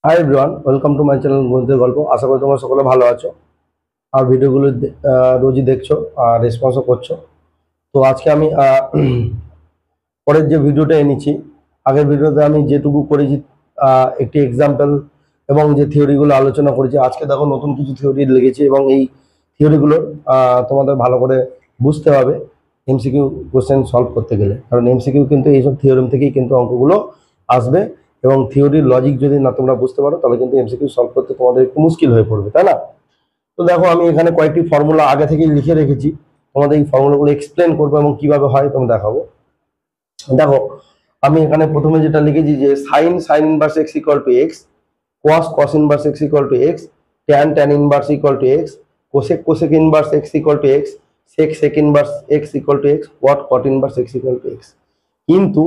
Hi everyone, welcome to my channel গণিতের গল্প। আশা করি তোমরা সকলে ভালো আছো আর ভিডিওগুলো রোজই দেখছো আর রেসপন্সও করছো। তো আজকে আমি পরের যে ভিডিওটা এনেছি, আগের ভিডিওতে আমি যেটুকু করেছি একটি এক্সাম্পল এবং যে থিওরিগুলো আলোচনা করেছি, আজকে দেখো নতুন কিছু থিওরি লিখেছি এবং এই থিওরিগুলো তোমাদের ভালো করে বুঝতে হবে এমসিকিউ কোশ্চেন সলভ করতে গেলে, কারণ এমসিকিউ কিন্তু এইসব থিওরিম থেকেই কিন্তু অঙ্কগুলো আসবে এবং থিওরির লজিক যদি না তোমরা বুঝতে পারো তাহলে কিন্তু এমসিকিউ সলভ করতে তোমাদের একটু মুশকিল হয়ে পড়বে, তাই না? তো দেখো আমি এখানে কয়েকটি ফর্মুলা আগে থেকেই লিখে রেখেছি, তোমাদের এই ফর্মুলাগুলো এক্সপ্লেন করবো এবং কিভাবে হয় তোমাদের দেখাবো। দেখো আমি এখানে প্রথমে যেটা লিখেছি যে sine inverse x equal to x, cos inverse x equal to x, tan inverse equal to x, cosec inverse x equal to x, sec inverse x equal to x, cot inverse x equal to x. কিন্তু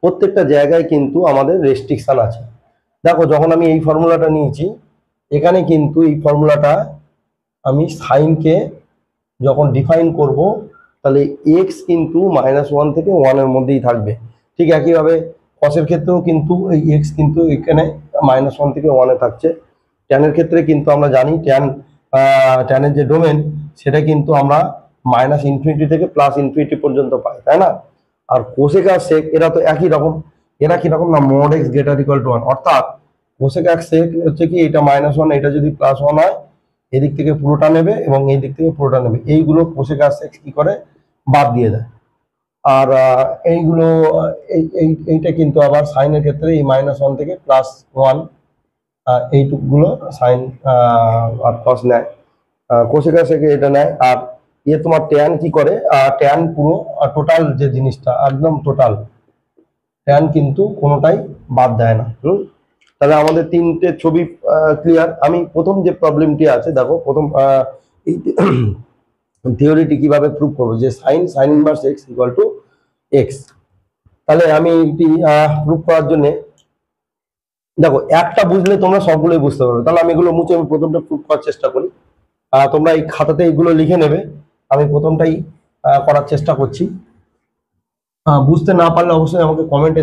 প্রত্যেকটা জায়গায় কিন্তু আমাদের restriction আছে। দেখো যখন আমি এই ফর্মুলাটা নিয়েছি, এখানে কিন্তু এই ফর্মুলাটা আমি সাইনকে যখন ডিফাইন করব তাহলে এক্স কিন্তু -1 থেকে 1 এর মধ্যেই থাকবে। ঠিক একইভাবে কসের ক্ষেত্রেও কিন্তু এই এক্স কিন্তু এখানে -1 থেকে 1 এ থাকছে। ট্যানের ক্ষেত্রে কিন্তু আমরা জানি ট্যানের যে ডোমেন সেটা কিন্তু আমরা -ইনফিনিটি থেকে +ইনফিনিটি পর্যন্ত পাই, তাই না? আর কোসেক আর সেক এরা তো একই রকম। এরা কিরকম না, mod x greater equal to 1, অর্থাৎ কোসেক আর সেক হচ্ছে কি এটা -1, এটা যদি +1 হয় এদিক থেকে পুরোটা নেবে এবং এই দিক থেকে পুরোটা নেবে, এইগুলো কোসেক আর সেক কি করে বাদ দিয়ে দেয়। আর এইগুলো এইটা কিন্তু আবার সাইনের ক্ষেত্রে এই -1 থেকে +1 এইটুকুগুলো সাইন আর কস নেয়, কোসেক আর সেক এটা নেয়। আর তোমার ট্যান কি করে, ট্যান পুরো টোটাল যে জিনিসটা একদম টোটাল ট্যান কিন্তু কোনোটাই বাদ দেয় না। তাহলে আমাদের তিনটে ছবি ক্লিয়ার। আমি প্রথম যে প্রবলেমটি আছে দেখো, প্রথম এই থিওরিটি কিভাবে প্রুভ করবো যে sine inverse x equal to x. তাহলে আমি এটি প্রুভ করার জন্য দেখো একটা বুঝলে তোমরা সবগুলোই বুঝতে পারবে। তাহলে আমি এগুলো মুছে আমি প্রথমটা প্রুভ করার চেষ্টা করি। তোমরা এই খাতাতে এগুলো লিখে নেবে, আমি প্রথমটাই করার চেষ্টা করছি। বুঝতে না পারলে অবশ্যই আমাকে কমেন্টে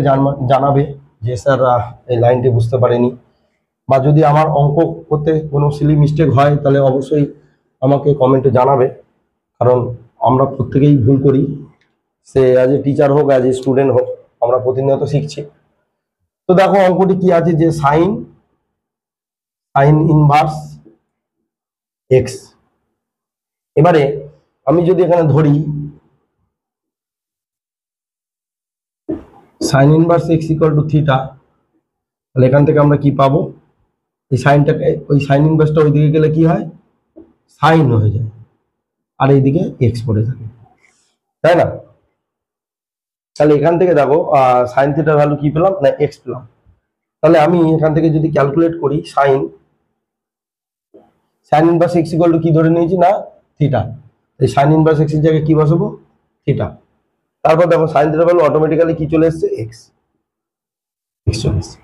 জানাবে যে স্যার এই লাইনটি বুঝতে পারিনি, বা যদি আমার অঙ্ক করতে কোনো সিলি মিস্টেক হয় তাহলে অবশ্যই আমাকে কমেন্টে জানাবে, কারণ আমরা প্রত্যেকেই ভুল করি, সে অ্যাজ এ টিচার হোক অ্যাজ এ স্টুডেন্ট হোক, আমরা প্রতিনিয়ত শিখছি। তো দেখো অঙ্কটি কি আছে যে সাইন ইনভার্স এক্স। এবারে আমি যদি এখানে ধরি sign inverse x equal two theta, তাহলে এখান থেকে আমরা কি পাবো, এই সাইনটাকে ওই সাইন ইনভার্সটা ওইদিকে গেলে কি হয়, সাইন হয়ে যায় আর এইদিকে এক্স পড়ে থাকে, তাই না? তাহলে এখান থেকে দেখো সাইন থিটার ভ্যালু কি পেলাম না, এক্স পেলাম। তাহলে আমি এখান থেকে যদি ক্যালকুলেট করি sign inverse x equal two কি ধরে নিয়েছি না, থিটা। এই সাইন ইনভার্স এক্স এর জায়গায় কি বসাবো, থিটা। তারপর দেখো সাইন থিটার ভ্যালু অটোমেটিক্যালি কি চলে এসেছে, এক্স চলে এসেছে।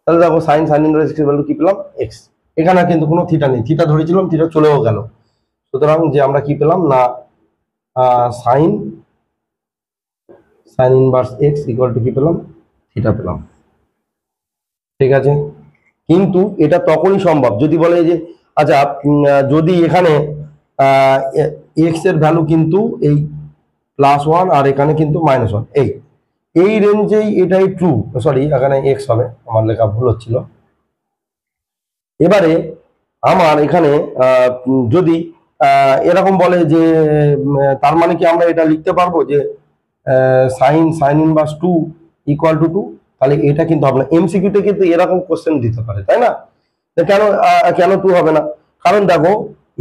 তাহলে দেখো সাইন ইনভার্স এক্স এর ভ্যালু কি পেলাম, এক্স। এখানে কিন্তু কোনো থিটা নেই, থিটা ধরেছিলাম, থিটা চলেও গেল। সুতরাং যে আমরা কি পেলাম না, sign inverse x equal two কি পেলাম, থিটা পেলাম। ঠিক আছে, কিন্তু এটা তখনই সম্ভব যদি বলে যে আচ্ছা যদি এখানে এক্স এর ভ্যালু কিন্তু এই +1 আর এখানে কিন্তু -1, এই রেঞ্জেই এটাই ট্রু, সরি এখানে এক্স হবে, আমার লেখা ভুল হচ্ছিল। এবারে আমার এখানে যদি এরকম বলে যে তার মানে কি আমরা এটা লিখতে পারবো যে সাইন ইনভার্স 2 ইকুয়াল টু 2, তাহলে এটা কিন্তু হবে না। এমসিকিউতে কিন্তু এরকম কোশ্চেন দিতে পারে, তাই না? কেন কেন 2 হবে না, কারণ দেখো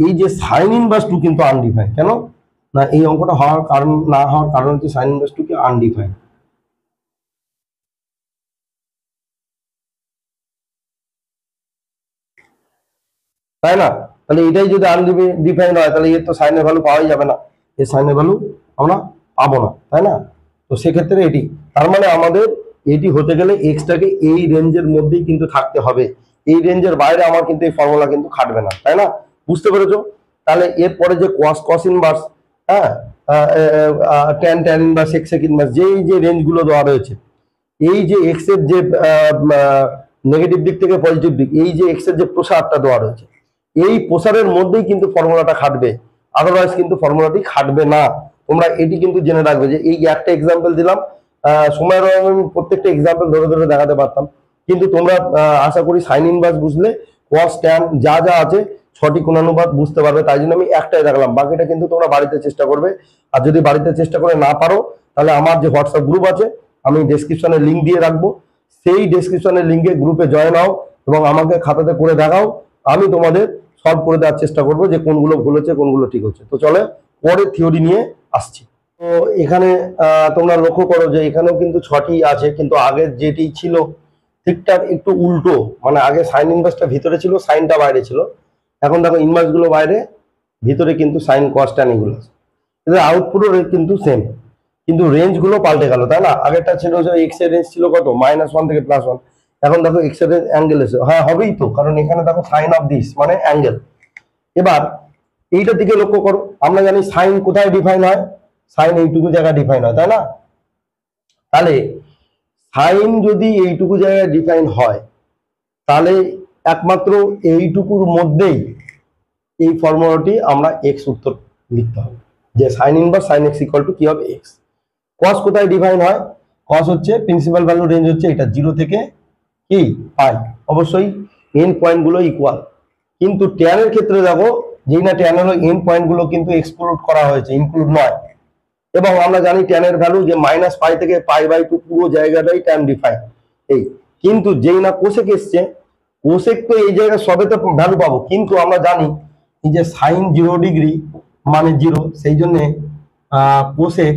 এই যে সাইন ইনভার্স 2 কিন্তু আনডিফাইন। কেন না, এই অঙ্কটা হওয়ার কারণ না হওয়ার কারণ হচ্ছে সাইন ইনভার্স 2 কি আনডিফাইন। তাই না? তাহলে এটাই যদি আনডিফাইন্ড হয় তাহলে এর তো সাইনের ভ্যালু পাওয়াই যাবে না, এই সাইনের ভ্যালু আমরা পাবো না, তাই না? তো সেক্ষেত্রে এটি, তার মানে আমাদের এটি হতে গেলে এক্সটাকে এই রেঞ্জের মধ্যেই কিন্তু থাকতে হবে, এই রেঞ্জের বাইরে আমার কিন্তু এই ফর্মুলা কিন্তু খাটবে না, তাই না? বুঝতে পেরেছো? তাহলে এরপরে যে কস ইনভার্স, হ্যাঁ, ট্যান ইনভার্স, সেক ইনভার্স, যে রেঞ্জগুলো দেওয়া রয়েছে, এই যে এক্স এর যে নেগেটিভ দিক থেকে পজিটিভ দিক, এই যে এক্স এর যে প্রসারটা দেওয়া রয়েছে, এই প্রসারের মধ্যেই কিন্তু ফর্মুলাটা খাটবে, আদারওয়াইজ কিন্তু ফর্মুলাটি খাটবে না। তোমরা এটি কিন্তু জেনে রাখবে যে এই একটা এক্সাম্পল দিলাম, সময়ের অভাবে আমি প্রত্যেকটা এক্সাম্পল ধরে ধরে দেখাতে পারতাম, কিন্তু তোমরা আশা করি সাইন ইনভার্স বুঝলে কস ট্যান যা যা আছে সঠিক কোণানুপাত বুঝতে পারবে, তাই জন্য আমি একটাই দেখালাম, বাকিটা কিন্তু তোমরা বাড়িতে চেষ্টা করবে। আর যদি বাড়িতে চেষ্টা করে না পারো, তাহলে আমার যে হোয়াটসঅ্যাপ গ্রুপ আছে আমি ডেসক্রিপশনে লিঙ্ক দিয়ে রাখবো, সেই ডেসক্রিপশনের লিঙ্কে গ্রুপে জয়েন হও এবং আমাকে খাতাতে করে দেখাও, আমি তোমাদের সলভ করে দেওয়ার চেষ্টা করবো যে কোনগুলো ভুল হচ্ছে কোনগুলো ঠিক হচ্ছে। তো চলে পরের থিওরি নিয়ে আসছি। তো এখানে তোমরা লক্ষ্য করো যে এখানেও কিন্তু 6টি আছে, কিন্তু আগের যেটি ছিল ঠিকঠাক একটু উল্টো, মানে আগে সাইন ইনভার্সটা ভিতরে ছিল, সাইনটা বাইরে ছিল, এখন দেখো ইনভার্স গুলো বাইরে, ভিতরে কিন্তু সাইন কস ট্যান এগুলো আছে। এদের আউটপুটও কিন্তু সেম, কিন্তু রেঞ্জ গুলো পাল্টে গেল, তাই না? আগেরটা ছিল যে এক্স এর রেঞ্জ ছিল কত, -1 থেকে +1, এখন দেখো এক্স এর অ্যাঙ্গেল এসে, হ্যাঁ হবেই তো, কারণ এখানে দেখো সাইন অফ দিস মানে অ্যাঙ্গেল। এবার এইটার দিকে লক্ষ্য করো, আমরা জানি সাইন কোথায় ডিফাইন হয়, সাইন এইটুকু জায়গায় ডিফাইন হয়, তাই না? তাহলে সাইন যদি এইটুকু জায়গায় ডিফাইন হয়, তাহলে একমাত্র এইটুকুর মধ্যেই এই ফর্মুলাটি আমরা এক্স উত্তর লিখতে হবে, যে sine inverse sine x equal two কি হবে, এক্স। কস কোথায় ডিফাইন হয়, কস হচ্ছে প্রিন্সিপাল ভ্যালু রেঞ্জ হচ্ছে এটা 0 থেকে কি পাই, অবশ্যই এন পয়েন্ট গুলো ইকুয়াল, কিন্তু ট্যান এর ক্ষেত্রে দেখো যেই না ট্যান হলো এন পয়েন্ট গুলো কিন্তু এক্সক্লুড করা হয়েছে, ইনক্লুড নয়। এবং আমরা জানি ট্যান এর ভ্যালু যে -π থেকে π/2 পুরো জায়গাটাই ট্যান ডিফাইন এই, কিন্তু যেই না কোসেক এসছে, কোসেক তো এই জায়গায় সবে তো ভ্যালু পাবো, কিন্তু আমরা জানি এই যে সাইন 0 ডিগ্রি মানে 0, সেই জন্য cosec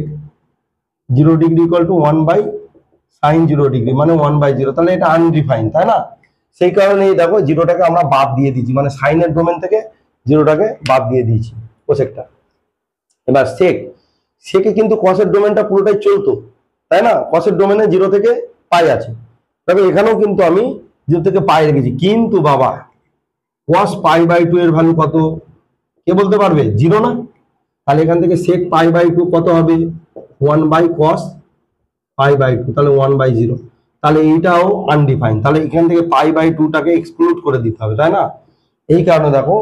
0 degree equal to 1/sin 0 degree মানে 1/0, তাহলে এটা আনডিফাইন, তাই না? সেই কারণেই দেখো জিরোটাকে আমরা বাদ দিয়ে দিয়েছি, মানে সাইনের ডোমেন থেকে জিরোটাকে বাদ দিয়ে দিয়েছি কোসেকটা। এবার সেকে কিন্তু কসের ডোমেনটা পুরোটাই চলতো, তাই না? কসের ডোমেনে 0 থেকে পাই আছে, তবে এখানেও কিন্তু আমি 0 থেকে পাই রেখেছি, কিন্তু বাবা cos π/2 এর ভ্যালু কত কে বলতে পারবে? 0 না? তাহলে এখান থেকে sec π/2 কত হবে, 1/cos π/2, তাহলে 1/0, তাহলে এইটাও আনডিফাইন, তাহলে এখান থেকে π/2টাকে এক্সক্লুড করে দিতে হবে, তাই না? এই কারণে দেখো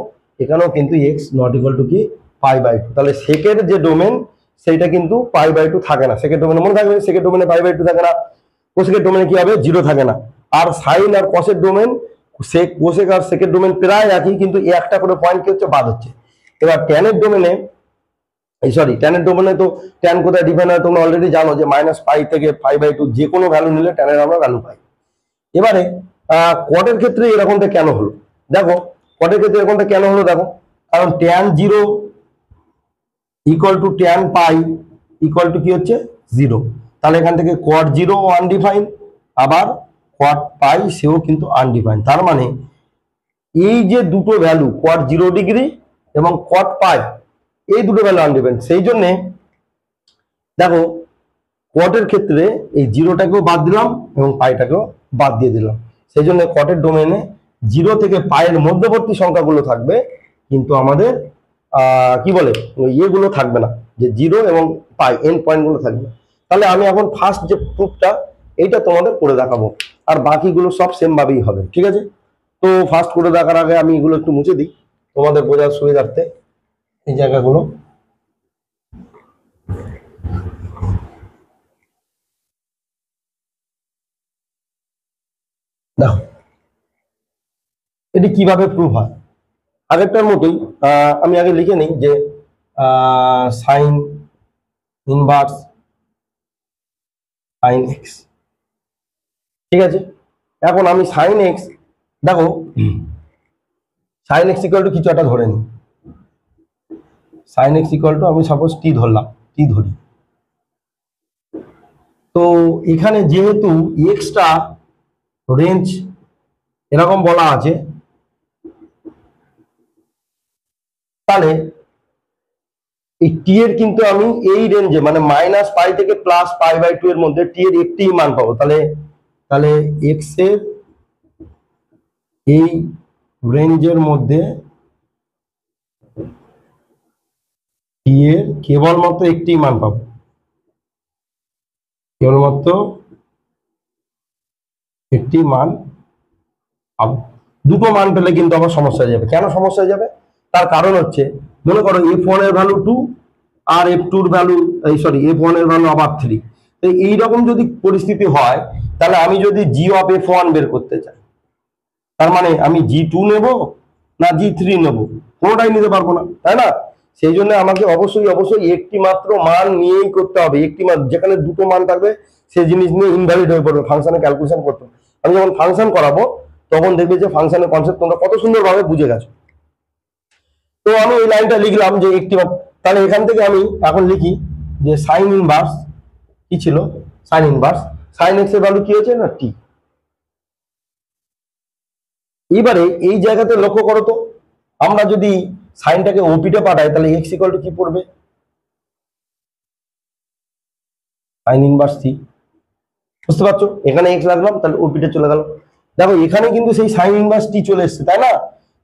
এখানেও কিন্তু x নট ইকুয়াল টু কি π/2, তাহলে সেকের যে ডোমেন সেইটা কিন্তু π/2 থাকে না, সেকের ডোমেনে মনে থাকবে, সেকের ডোমেনে π/2 থাকে না, কোসেকের ডোমেনে কি হবে, 0 থাকে না। আর সাইন আর কসের ডোমেন, কোসেক আর সেকের ডোমেন প্রায় একই, কিন্তু একটা করে পয়েন্ট কি হচ্ছে, বাদ হচ্ছে। এবার ট্যানের ডোমেনে, ট্যানের ডোমেনে তো ট্যান কোথায় ডিফাইন হয় তোমরা অলরেডি জানো, যে -π থেকে π/2 যে কোনো ভ্যালু নিলে ট্যানের আমরা ভ্যালু পাই। এবারে কটের ক্ষেত্রে এরকমটা কেন হলো, দেখো কটের ক্ষেত্রে এরকমটা কেন হলো, দেখো কারণ tan 0 equal to tan pi equal to কি হচ্ছে 0, তাহলে এখান থেকে কট 0 আনডিফাইন, আবার কট পাই সেও কিন্তু আনডিফাইন, তার মানে এই যে দুটো ভ্যালু কট 0 ডিগ্রি এবং কট পাই, এই দুটো ভ্যালু আনডিফাইন, সেই জন্যে দেখো কটের ক্ষেত্রে এই 0টাকেও বাদ দিলাম এবং পাইটাকেও বাদ দিয়ে দিলাম, সেই জন্য কটের ডোমেনে 0 থেকে পাইয়ের মধ্যবর্তী সংখ্যাগুলো থাকবে, কিন্তু আমাদের কি বলে ইয়েগুলো থাকবে না, যে 0 এবং পাই এন্ড পয়েন্টগুলো থাকবে। তাহলে আমি এখন ফার্স্ট যে প্রুফটা এইটা তোমাদের করে দেখাবো, আর বাকিগুলো সব সেম ভাবেই হবে, ঠিক আছে? তো ফার্স্ট করে দেখার আগে আমি এগুলো একটু মুছে দিই তোমাদের বোঝার সুবিধার্থে, এই জায়গাগুলো। দেখো এটি কিভাবে প্রুফ হয়, আগেরটার মতোই আমি আগে লিখে নিই যে সাইন ইনভার্স সাইন এক্স, ঠিক আছে? এখন আমি সাইন এক্স, দেখো সাইন এক্স ইকুয়াল টু কিছু একটা ধরে নিই, সাইন এক্স ইকুয়াল টু আমি সাপোজ টি ধরলাম, টি ধরি, তো এখানে যেহেতু এক্সটা রেঞ্জ এরকম বলা আছে, তাহলে এই টি এর কিন্তু আমি এই রেঞ্জে মানে -π থেকে +π/2 এর মধ্যে টি এর একটি মান পাবো, তাহলে তাহলে এক্স এর এই রেঞ্জের মধ্যে টি এর কেবলমাত্র একটি মান পাবো, কেবলমাত্র একটি মান পাবো। দুটো মান পেলে কিন্তু আবার সমস্যা হয়ে যাবে। কেন সমস্যা হয়ে যাবে? তার কারণ হচ্ছে, মনে করো f1 এর ভ্যালু 2 আর f2 এর ভ্যালু, f1 এর ভ্যালু আবার 3। তো এইরকম যদি পরিস্থিতি হয়, তাহলে আমি যদি g অফ f1 বের করতে চাই, তার মানে আমি g2 নেব না g3 নেব, কোনোটাই নিতে পারবো না, তাই না? সেই জন্য আমাকে অবশ্যই অবশ্যই একটি মাত্র মান নিয়েই করতে হবে। একটি মান, যেখানে দুটো মান থাকবে সেই জিনিস নিয়ে ইনভ্যালিড হয়ে পড়বে, ফাংশনে ক্যালকুলেশন করতে হবে। আমি যখন ফাংশন করাবো তখন দেখবে যে ফাংশনের কনসেপ্ট তোমরা কত সুন্দরভাবে বুঝে গেছো। তো আমি এই লাইনটা লিখলাম যে একটি, তাহলে এখান থেকে আমি এখন লিখি যে সাইন ইনভার্স কি ছিল, সাইন ইনভার্স সাইন এক্স এর ভ্যালু কি হয়েছে না টি। এবারে এই জায়গাতে লক্ষ্য করো তো, আমরা যদি সাইনটাকে ওপিতে পাঠাই তাহলে এক্স ইকুয়াল টু কি পড়বে, সাইন ইনভার্স সি। বুঝতে পারছো? এখানে এক্স রাখলাম, তাহলে ওপিতে চলে গেল। দেখো এখানে কিন্তু সেই সাইন ইনভার্স টি চলে এসছে, তাই না?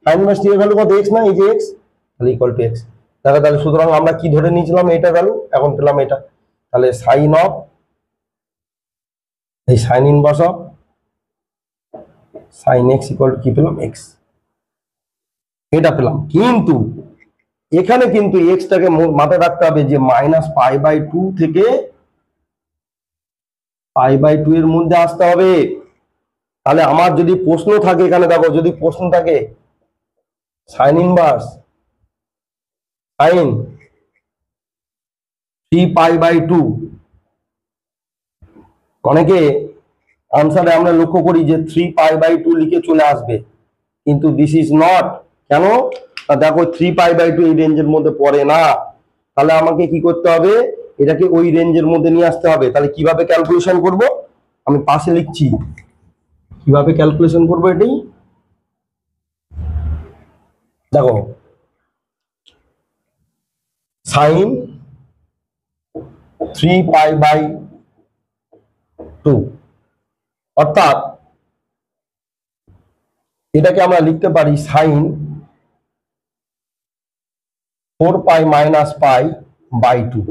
সাইন ইনভার্স টি এর ভ্যালু কত, এক্স না, এই যে এক্স, তাহলে ইকুয়াল টু এক্স। দেখো তাহলে সুতরাং আমরা কি ধরে নিয়েছিলাম, এটা ভ্যালু, এখন পেলাম এটা। তাহলে সাইন অফ এই sign inverse of sine x equal two কি পেলাম, এক্স, এটা পেলাম। কিন্তু এখানে কিন্তু এক্সটাকে মাথায় রাখতে হবে যে -π/2 থেকে π/2 এর মধ্যে আসতে হবে। তাহলে আমার যদি প্রশ্ন থাকে, এখানে দেখো যদি প্রশ্ন থাকে সাইন ইনভার্স সাইন 3π/2, অনেকে আনসারে আমরা লক্ষ্য করি যে 3π/2 লিখে চলে আসবে, কিন্তু দিস ইজ নট। কেন? দেখো 3π/2 এই রেঞ্জের মধ্যে পড়ে না। তাহলে আমাকে কি করতে হবে, এটাকে ওই রেঞ্জের মধ্যে নিয়ে আসতে হবে। তাহলে কিভাবে ক্যালকুলেশন করব, আমি পাশে লিখছি কিভাবে ক্যালকুলেশন করব। এটাই দেখো, সাইন 3π/2 অর্থাৎ এটাকে আমরা লিখতে পারি সাইন 4π-π/2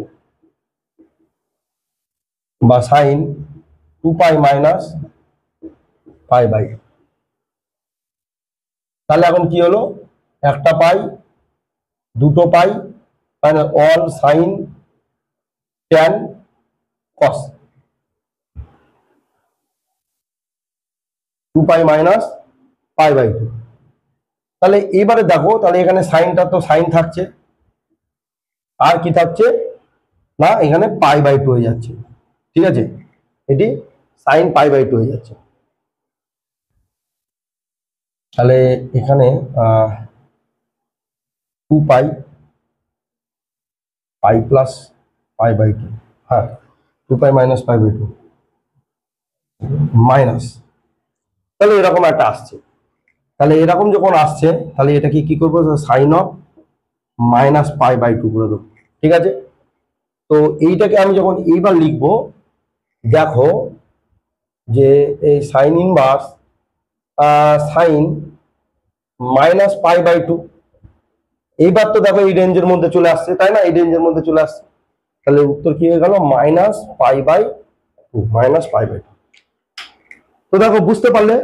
বা সাইন 2π-π/2। তাহলে এখন কি হলো, একটা পাই, দুটো পাই, মানে অল সাইন ট্যান কস 2π-π/2। তাহলে এবারে দেখো, তাহলে এখানে সাইনটা তো সাইন থাকছে, আর কি থাকছে না, এখানে π/2 হয়ে যাচ্ছে। ঠিক আছে, এটি সাইন π/2 হয়ে যাচ্ছে। তাহলে এখানে 2π π প্লাস π/2, হ্যাঁ 2π - π/2 মাইনাস, তাহলে এরকম একটা আসছে। তাহলে এরকম যখন আসছে, তাহলে এটাকে কি করবো, সাইন অফ -π/2 করে দেবো। ঠিক আছে, তো এইটাকে আমি যখন এইবার লিখবো, দেখো যে এই সাইন ইনভার্স সাইন -π/2, এইবার তো দেখো এই রেঞ্জের মধ্যে চলে আসছে, তাই না? এই রেঞ্জের মধ্যে চলে আসছে। তাহলে উত্তর কি হয়ে গেল, -π/2। তো দেখো বুঝতে পারলে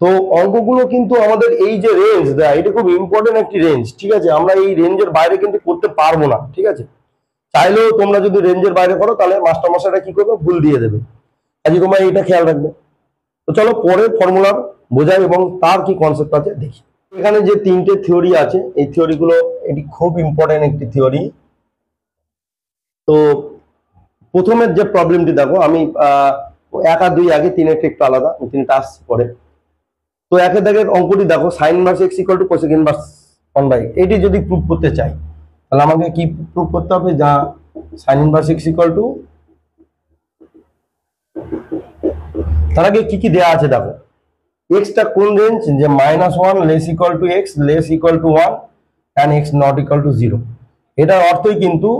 তো, অঙ্কগুলো কিন্তু আমাদের এই যে রেঞ্জ দেয়, এটা খুব ইম্পর্টেন্ট একটি রেঞ্জ। ঠিক আছে, আমরা এই রেঞ্জের বাইরে কিন্তু করতে পারবো না। ঠিক আছে, চাইলেও তোমরা যদি রেঞ্জের বাইরে করো তাহলে মাস্টারমশাইরা কি করবে, ভুল দিয়ে দেবে। আজকে তোমরা এটা খেয়াল রাখবে। তো চলো পরের ফর্মুলার বোঝাই এবং তার কি কনসেপ্ট আছে দেখি। এখানে যে তিনটে থিওরি আছে, এই থিওরিগুলো এটি খুব ইম্পর্টেন্ট একটি থিওরি। তো প্রথমের যে প্রবলেমটি দেখো, আমি 1 আর 2 আগে, 3 একটু আলাদা, 3টা আসছে পরে। তো একের দাগের অঙ্কটি দেখো, sign inverse x equal two cosec inverse 1/, এটি যদি প্রুফ করতে চাই তাহলে আমাকে কি প্রুফ করতে হবে, যা sign inverse x equal two, তার আগে কি কি দেয়া আছে দেখো, এক্সটা কোন রেঞ্জ, যে -1 less equal to x less equal to 1 and x not equal to 0। এটার অর্থই কিন্তু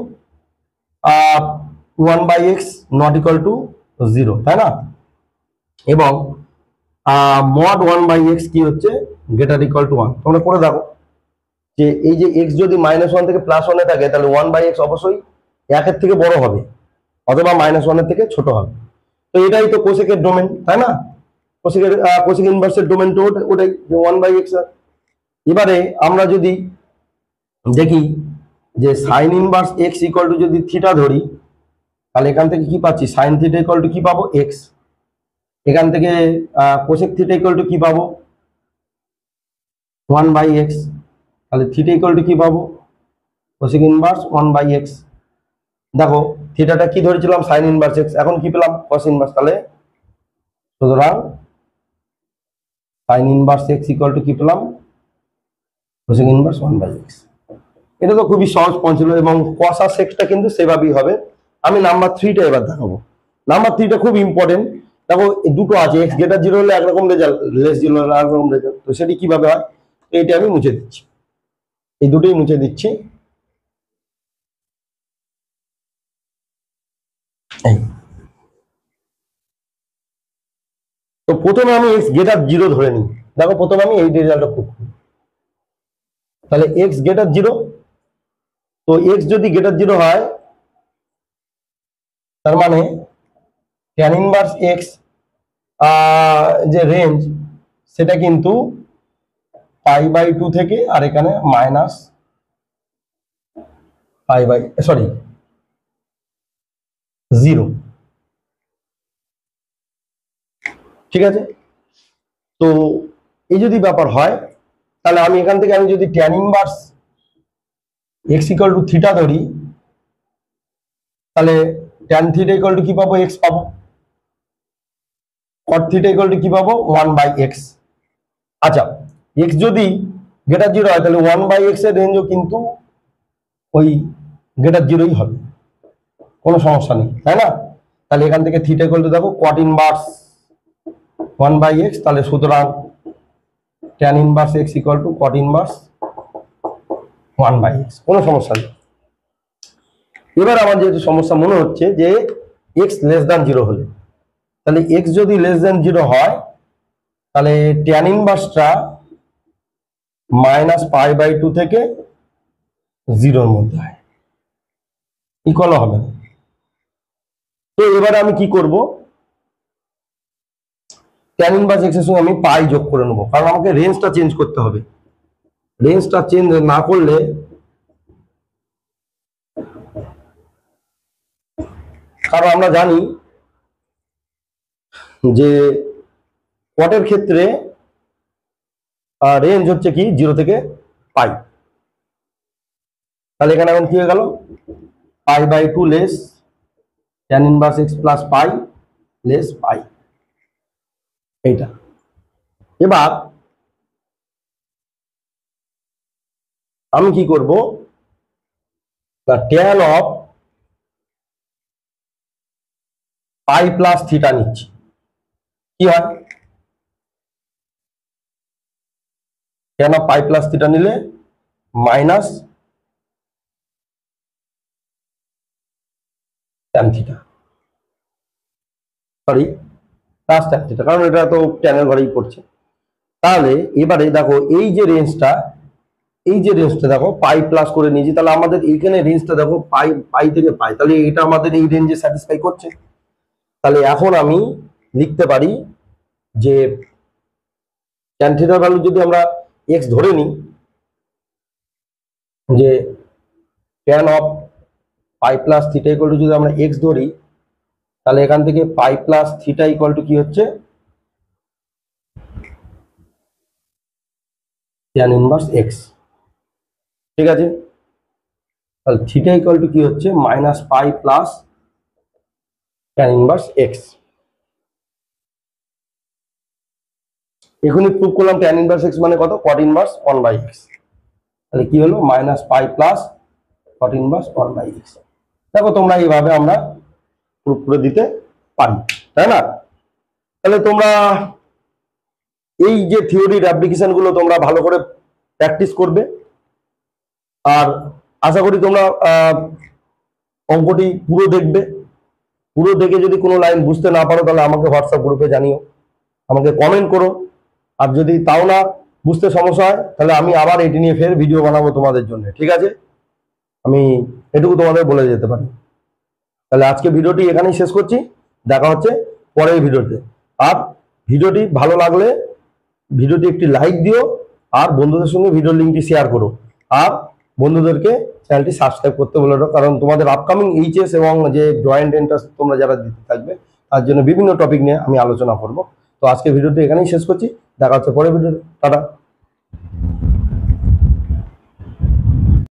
1/x নট ইকুয়াল টু 0, তাই না? এবং mod 1/x কি হচ্ছে, গ্রেটার ইকুয়াল টু 1। তোমরা করে দেখো যে এই যে x যদি -1 থেকে +1 এ থাকে, তাহলে 1/x অবশ্যই 1 এর থেকে বড় হবে অথবা -1 এর থেকে ছোট হবে। তো এটাই তো কোসেকের ডোমেন, তাই না? কোসেক ইনভার্সের ডোমেন তো ওটাই যে 1/x। এবারে আমরা যদি দেখি যে sine inverse x equal two যদি থিটা ধরি, তাহলে এখান থেকে কি পাচ্ছি, সাইন থিটা ইকুয়াল টু কি পাবো, এক্স। এখান থেকে কোসেক থিটা ইকুয়াল টু কি পাবো, 1/x। তাহলে থিটা ইকুয়াল টু কি পাবো, কোসেক ইনভার্স 1/x। দেখো থিটাটা কি ধরেছিলাম, সাইন ইনভার্স এক্স, এখন কি পেলাম, কস ইনভার্স। তাহলে সুতরাং sign inverse x equal two কি পেলাম, কোসেক ইনভার্স 1/x। এটা তো খুবই সহজ পঞ্চল, এবং কস আর সেকটা কিন্তু সেভাবেই হবে। আমি নাম্বার 3টা এবার দেখাবো। নাম্বার 3টা খুব ইম্পর্টেন্ট। দেখো দুটো আছে, এক্স গ্রেটার 0 হলে একরকম রেজাল্ট, লেস 0 হলে একরকম রেজাল্ট। তো সেটি কিভাবে হয়, এইটা আমি মুছে দিচ্ছি, এই দুটোই মুছে দিচ্ছি। তো প্রথমে আমি এক্স গ্রেটার 0 ধরে নিই। দেখো প্রথমে আমি এই রেজাল্টটা খুব, তাহলে এক্স গ্রেটার 0, তো এক্স যদি গ্রেটার 0 হয় তার মানে ট্যান ইনভার্স এক্স যে রেঞ্জ সেটা কিন্তু π/2 থেকে, আর এখানে মাইনাস π/0, ঠিক আছে। তো এই যদি ব্যাপার হয়, তাহলে আমি এখান থেকে আমি যদি tan inverse x equal two theta ধরি, তাহলে ট্যান থিটা ইকুয়াল টু কি পাবো, এক্স পাবো। কট থিটা ইকুয়াল টু কি পাবো, 1/x। আচ্ছা, এক্স যদি গ্রেটার 0 হয়, তাহলে 1/x এর রেঞ্জও কিন্তু ওই গ্রেটার 0ই হবে, কোনো সমস্যা নেই, তাই না। তাহলে এখান থেকে থিটা ইকুয়াল টু দেখো কট ইনভার্স 1/x, তাহলে সুতরাং tan inverse x equal two কট ইনভার্স 1/x, কোনো সমস্যা নেই। এবার আমার যেহেতু সমস্যা মনে হচ্ছে যে এক্স লেস দ্যান 0 হলে, তাহলে এক্স যদি লেস দ্যান 0 হয়, তাহলে ট্যান ইনভার্সটা মাইনাস π/2 থেকে 0-র মধ্যে হয়, ইকুয়াল হবে না। তো এবারে আমি কি করব, ট্যান ইনভার্স এক্স এর সঙ্গে আমি পাই যোগ করে নেবো, কারণ আমাকে রেঞ্জটা চেঞ্জ করতে হবে। রেঞ্জটা চেঞ্জ না করলে, কারণ আমরা জানি যে কটের ক্ষেত্রে রেঞ্জ হচ্ছে কি 0 থেকে পাই। তাহলে এখানে এখন কি হয়ে গেল, π/2 less tan inverse x plus pi less pi, এইটা। এবার আমি কি করব, tan of pi plus theta নিচ্ছি, কি হয়, tan of pi plus theta নিলে minus tan theta, sorry plus tan theta, কারণ এটা তো ট্যানের ঘরেই পড়ছে। তাহলে এবারে দেখো এই যে রেঞ্জটা, দেখো পাই প্লাস করে নিয়েছি, তাহলে আমাদের এইখানে রেঞ্জটা দেখো পাই থেকে পাই, তাহলে এটা আমাদের এই রেঞ্জে স্যাটিসফাই করছে। তাহলে এখন আমি লিখতে পারি যে ট্যান থিটার ভ্যালু যদি আমরা এক্স ধরে নিই, যে tan of pi plus theta equal to যদি আমরা এক্স ধরি, তাহলে এখান থেকে পাই প্লাস থিটা ইকুয়াল টু কি হচ্ছে, ট্যান ইনভার্স এক্স, ঠিক আছে। তাহলে থিটা ইকুয়াল টু কি হচ্ছে, মাইনাস পাই প্লাস ট্যান ইনভার্স এক্স। এখনই প্রুভ করলাম ট্যান ইনভার্স এক্স মানে কত, কট ইনভার্স 1/x। তাহলে কি হলো, মাইনাস পাই প্লাস কট ইনভার্স 1/x। দেখো তোমরা এইভাবে আমরা প্রুভ করে দিতে পারি, তাই না। তাহলে তোমরা এই যে থিওরির অ্যাপ্লিকেশন গুলো তোমরা ভালো করে প্র্যাকটিস করবে, আর আশা করি তোমরা অঙ্কটি পুরো দেখবে। পুরো দেখে যদি কোনো লাইন বুঝতে না পারো, তাহলে আমাকে হোয়াটসঅ্যাপ গ্রুপে জানিও, আমাকে কমেন্ট করো। আর যদি তাও না বুঝতে সমস্যা হয়, তাহলে আমি আবার এটি নিয়ে ফের ভিডিও বানাবো তোমাদের জন্য, ঠিক আছে। আমি এটুকু তোমাদের বলে যেতে পারি। তাহলে আজকে ভিডিওটি এখানেই শেষ করছি, দেখা হচ্ছে পরের ভিডিওতে। আর ভিডিওটি ভালো লাগলে ভিডিওটি একটি লাইক দিও, আর বন্ধুদের সঙ্গে ভিডিও লিঙ্কটি শেয়ার করো, আর বন্ধুদেরকে চ্যানেলটি সাবস্ক্রাইব করতে বলে দাও, কারণ তোমাদের আপকামিং এইচএস এবং যে জয়েন্ট এন্ট্রান্স তোমরা যারা দিতে থাকবে তার জন্য বিভিন্ন টপিক নিয়ে আমি আলোচনা করব। তো আজকে ভিডিওটি এখানেই শেষ করছি, দেখা হচ্ছে পরের ভিডিও। টাটা।